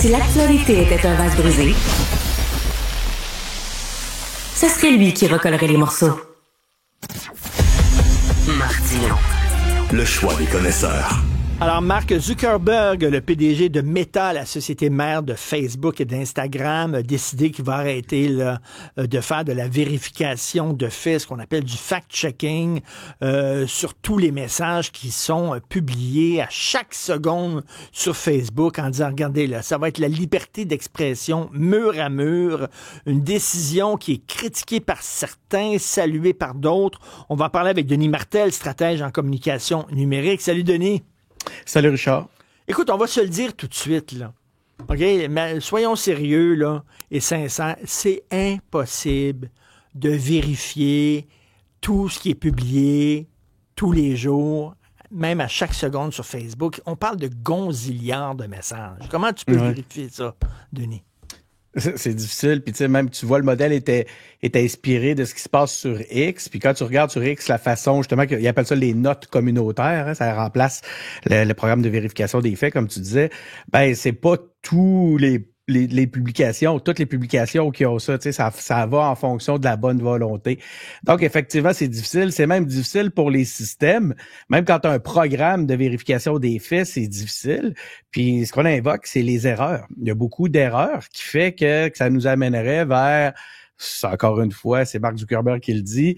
Si l'actualité était un vase brisé, ce serait lui qui recollerait les morceaux. Martino. Le choix des connaisseurs. Alors, Mark Zuckerberg, le PDG de Meta, la société mère de Facebook et d'Instagram, a décidé qu'il va arrêter là, de faire de la vérification de faits, ce qu'on appelle du fact-checking, sur tous les messages qui sont publiés à chaque seconde sur Facebook en disant, regardez là, ça va être la liberté d'expression mur à mur, une décision qui est critiquée par certains, saluée par d'autres. On va en parler avec Denis Martel, stratège en communication numérique. Salut Denis. Salut Richard. Écoute, on va se le dire tout de suite, là. OK? Mais soyons sérieux, là, et sincères. C'est impossible de vérifier tout ce qui est publié tous les jours, même à chaque seconde sur Facebook. On parle de gonzillards de messages. Comment tu peux vérifier ça, Denis? C'est difficile, puis tu sais, même tu vois, le modèle était inspiré de ce qui se passe sur X, puis quand tu regardes sur X la façon, justement, ils appellent ça les notes communautaires, hein, ça remplace le programme de vérification des faits, comme tu disais, ben c'est pas tous les publications, toutes les publications qui ont ça, tu sais, ça va en fonction de la bonne volonté. Donc, effectivement, c'est difficile. C'est même difficile pour les systèmes. Même quand tu as un programme de vérification des faits, c'est difficile. Puis, ce qu'on invoque, c'est les erreurs. Il y a beaucoup d'erreurs qui fait que ça nous amènerait vers, encore une fois, c'est Mark Zuckerberg qui le dit,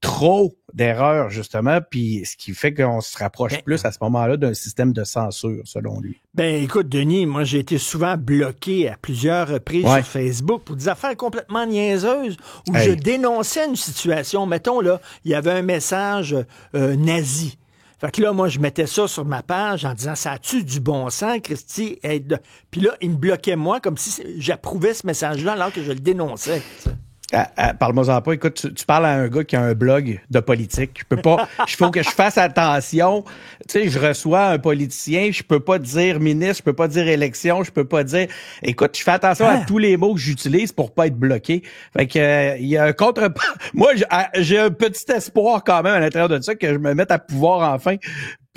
trop d'erreurs, justement, puis ce qui fait qu'on se rapproche plus à ce moment-là d'un système de censure, selon lui. Ben, écoute, Denis, moi, j'ai été souvent bloqué à plusieurs reprises sur Facebook pour des affaires complètement niaiseuses où je dénonçais une situation. Mettons, là, il y avait un message nazi. Fait que là, moi, je mettais ça sur ma page en disant, ça a-tu du bon sens, Christy? Puis là, il me bloquait moi comme si j'approuvais ce message-là alors que je le dénonçais. Parle-moi-en pas. Écoute, tu parles à un gars qui a un blog de politique. Je peux pas. Il faut que je fasse attention. Tu sais, je reçois un politicien. Je peux pas dire ministre. Je peux pas dire élection. Je peux pas dire. Écoute, je fais attention à tous les mots que j'utilise pour pas être bloqué. Fait que il y a un contre. Moi, j'ai un petit espoir quand même à l'intérieur de ça que je me mette à pouvoir enfin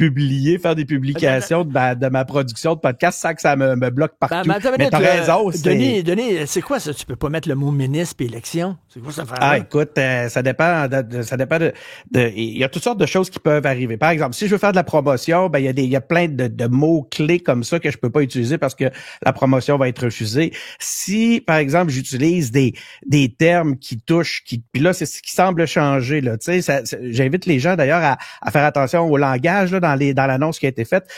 faire des publications de ma production de podcast sans que ça me bloque partout. Mais t'as raison. Denis, c'est quoi ça? Tu peux pas mettre le mot ministre et élection? C'est quoi ça faire? Ah, écoute, ça dépend de, il y a toutes sortes de choses qui peuvent arriver. Par exemple, si je veux faire de la promotion, ben, il y a plein de mots-clés comme ça que je peux pas utiliser parce que la promotion va être refusée. Si, par exemple, j'utilise des termes qui touchent, puis là, c'est ce qui semble changer, là. Tu sais, j'invite les gens d'ailleurs à faire attention au langage, là, dans l'annonce qui a été faite.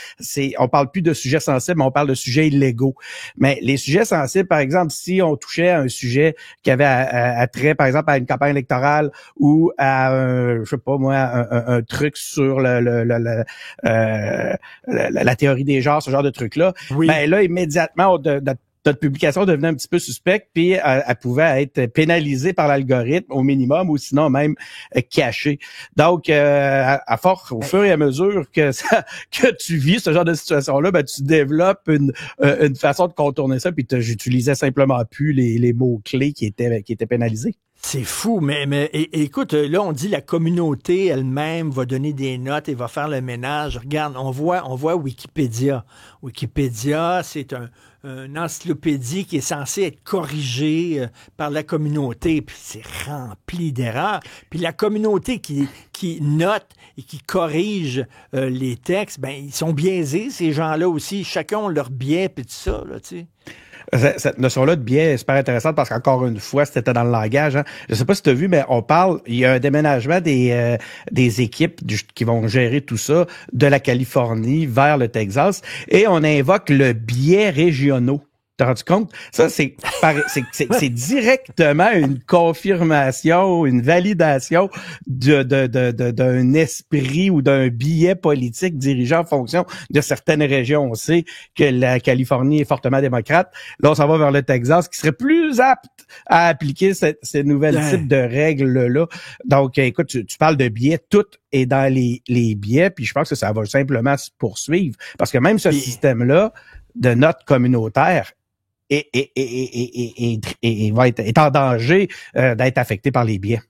On parle plus de sujets sensibles, mais on parle de sujets illégaux. Mais les sujets sensibles, par exemple, si on touchait à un sujet qui avait attrait, par exemple, à une campagne électorale ou à je sais pas moi, un truc sur la théorie des genres, ce genre de truc-là, ben là, immédiatement, notre publication devenait un petit peu suspecte, puis elle pouvait être pénalisée par l'algorithme au minimum, ou sinon même cachée. Donc, à force, au fur et à mesure que tu vis ce genre de situation-là, ben tu développes une façon de contourner ça, puis j'utilisais simplement plus les mots-clés qui étaient pénalisés. C'est fou, mais écoute, là, on dit la communauté elle-même va donner des notes et va faire le ménage. Regarde, on voit Wikipédia. Wikipédia, c'est une encyclopédie qui est censée être corrigée par la communauté, puis c'est rempli d'erreurs. Puis la communauté qui note et qui corrige les textes, ben ils sont biaisés, ces gens-là aussi. Chacun a leur biais, puis tout ça, là, tu sais. Cette notion-là de biais est super intéressante parce qu'encore une fois, c'était dans le langage. Hein. Je sais pas si tu as vu, mais il y a un déménagement des équipes qui vont gérer tout ça de la Californie vers le Texas et on invoque le biais régionaux. T'as rendu compte? Ça, c'est directement une confirmation, une validation d'un esprit ou d'un biais politique dirigé en fonction de certaines régions. On sait que la Californie est fortement démocrate. Là, on s'en va vers le Texas, qui serait plus apte à appliquer ces nouvelles types de règles-là. Donc, écoute, tu parles de biais, tout est dans les biais, puis je pense que ça va simplement se poursuivre. Parce que même ce système-là de notes communautaires est en danger d'être affecté par les biais.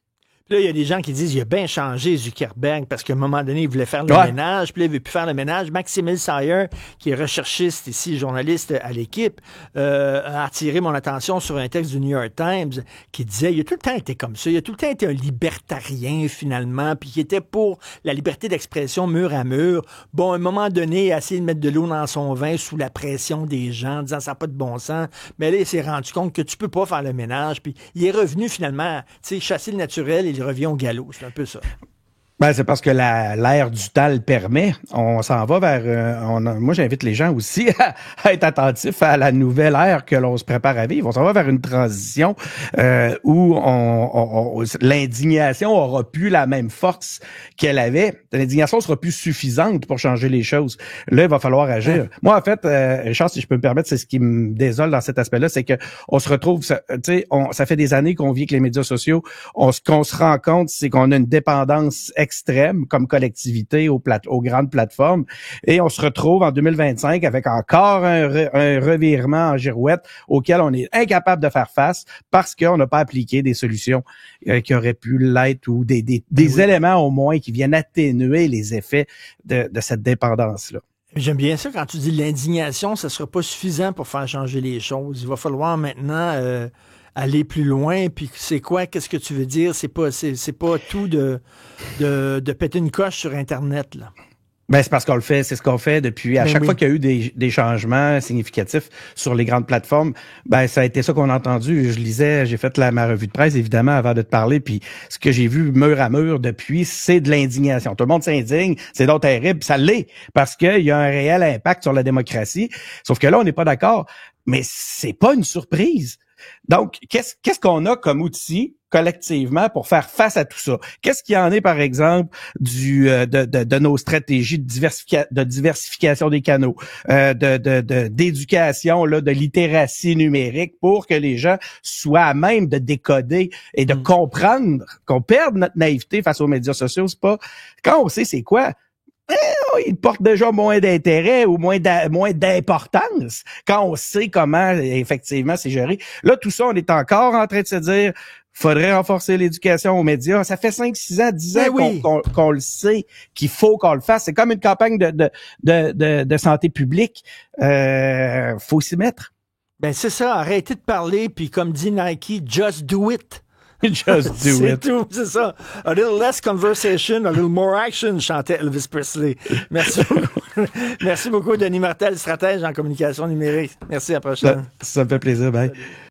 Là, il y a des gens qui disent il a bien changé Zuckerberg parce qu'à un moment donné, il voulait faire le ménage, puis là, il ne veut plus faire le ménage. Maxime Sayer, qui est recherchiste ici, journaliste à l'équipe, a attiré mon attention sur un texte du New York Times qui disait il a tout le temps été comme ça, il a tout le temps été un libertarien finalement, puis qui était pour la liberté d'expression mur à mur. Bon, à un moment donné, il a essayé de mettre de l'eau dans son vin sous la pression des gens, en disant ça n'a pas de bon sens. Mais là, il s'est rendu compte que tu peux pas faire le ménage, puis il est revenu finalement, tu sais, chasser le naturel, il revient au galop. C'est un peu ça. Ben, c'est parce que l'ère du temps le permet. On s'en va vers... moi, j'invite les gens aussi à être attentifs à la nouvelle ère que l'on se prépare à vivre. On s'en va vers une transition où l'indignation aura plus la même force qu'elle avait. L'indignation sera plus suffisante pour changer les choses. Là, il va falloir agir. Moi, en fait, Richard, si je peux me permettre, c'est ce qui me désole dans cet aspect-là, c'est que on se retrouve... Tu sais, ça fait des années qu'on vit avec les médias sociaux. Qu'on se rend compte, c'est qu'on a une dépendance extrême comme collectivité aux grandes plateformes, et on se retrouve en 2025 avec encore un revirement en girouette auquel on est incapable de faire face parce qu'on n'a pas appliqué des solutions qui auraient pu l'être, ou des éléments au moins qui viennent atténuer les effets de cette dépendance-là. J'aime bien ça quand tu dis l'indignation, ça sera pas suffisant pour faire changer les choses. Il va falloir maintenant aller plus loin, puis c'est quoi, qu'est-ce que tu veux dire? C'est pas tout de péter une coche sur Internet, là. Ben, c'est parce qu'on le fait, c'est ce qu'on fait depuis, à chaque fois qu'il y a eu des changements significatifs sur les grandes plateformes, ben, ça a été ça qu'on a entendu. Je lisais, j'ai fait ma revue de presse, évidemment, avant de te parler, puis ce que j'ai vu mur à mur depuis, c'est de l'indignation. Tout le monde s'indigne, c'est donc terrible, ça l'est, parce qu'il y a un réel impact sur la démocratie. Sauf que là, on n'est pas d'accord. Mais c'est pas une surprise. Donc, qu'est-ce qu'on a comme outil collectivement pour faire face à tout ça? Qu'est-ce qu'il y en est, par exemple, de nos stratégies de diversification des canaux, d'éducation, là, de littératie numérique, pour que les gens soient à même de décoder et de comprendre qu'on perde notre naïveté face aux médias sociaux. C'est pas, quand on sait c'est quoi, il porte déjà moins d'intérêt ou moins d'importance quand on sait comment effectivement c'est géré. Là, tout ça, on est encore en train de se dire faudrait renforcer l'éducation aux médias. Ça fait 5, 6 ans, 10 ans qu'on le sait, qu'il faut qu'on le fasse. C'est comme une campagne de santé publique. Faut s'y mettre. Ben c'est ça, arrêtez de parler, puis comme dit Nike, just do it. Just do it. C'est tout, c'est ça. A little less conversation, a little more action, chantait Elvis Presley. Merci beaucoup. Merci beaucoup, Denis Martel, stratège en communication numérique. Merci, à la prochaine. Ça me fait plaisir, bye. Salut.